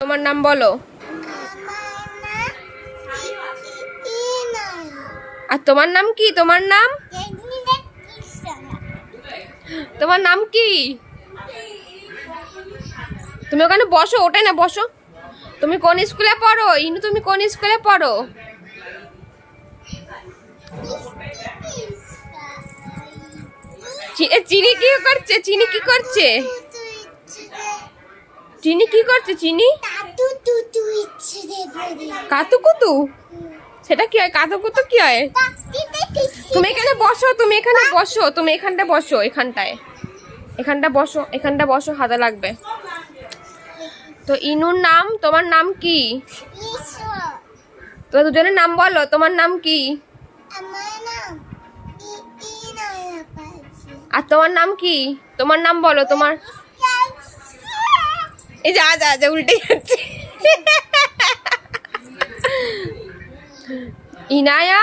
তোমার নাম বলো। আর তোমার নাম কি? তোমার নাম তোমার নাম কি? তুমি ওখানে বসো, ওঠে না, বসো। তুমি কোন স্কুলে পড়ো ইনু? তুমি কোন স্কুলে পড়ো? চিনি কি করছে? চিনি কি করছে? চিনি কি করছে? চিনি কাতুকুতু। সেটা কি হয়? কাতুকুতু কি হয়? তুমি এখানে বসো, তুমি এখানে বসো, তুমি এখানটা বসো, এখানটায়, এখানটা বসো, এখানটা বসো, হাতে লাগবে। তো ইনুর নাম, তোমার নাম কি? তো দুজনের নাম বলো। তোমার নাম কি? আর তোমার নাম কি? তোমার নাম বলো। তোমার এই যা যা যা উল্টে যাচ্ছে। ইনায়া,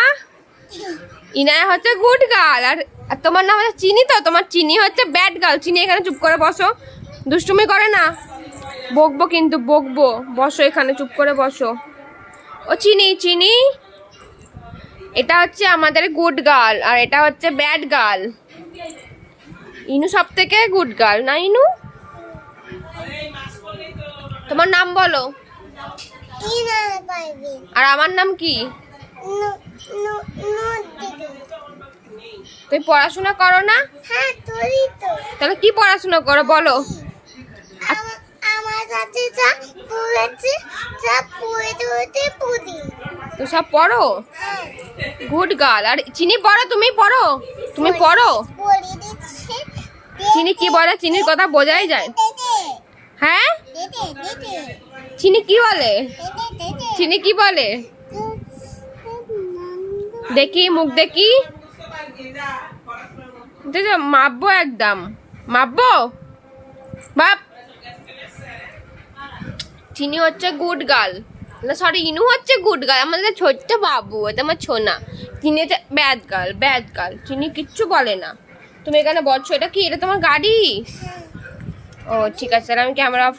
ইনায়া হচ্ছে গুড গার্ল। আর তোমার নাম হচ্ছে চিনি। তো তোমার চিনি হচ্ছে ব্যাড গার্ল। চিনি এখানে চুপ করে বসো, দুষ্টুমি করে না, বকবো কিন্তু, বকবো। বসো এখানে, চুপ করে বসো। ও চিনি, চিনি এটা হচ্ছে আমাদের গুড গার্ল, আর এটা হচ্ছে ব্যাড গার্ল। ইনু সব থেকে গুড গার্ল না ইনু? তোমার নাম বলো। আর আমার নাম কি? তুমি পড়াশোনা করো না? তাহলে কি পড়াশোনা করো বলো? তো সব পড়ো, গুড গার্ল। আর চিনি পড়ো, তুমি পড়ো, তুমি পড়ো। চিনি কি বলে? চিনির কথা বোঝাই যায়। হ্যাঁ, চিনি কি বলে? চিনি কি বলে? দেখি, মুখ দেখি। মাপবো, একদম মাপবো। বাপ, চিনি হচ্ছে গুড গার্ল, না সরি, ইনু হচ্ছে গুড গার্ল, আমাদের ছোট্ট বাবু, এটা আমার ছোনা। চিনি হচ্ছে ব্যাড গার্ল, ব্যাড গার্ল। চিনি কিচ্ছু বলে না। তুমি এখানে বলছো, এটা কি? এটা তোমার গাড়ি? ও ঠিক আছে, আমি ক্যামেরা অফ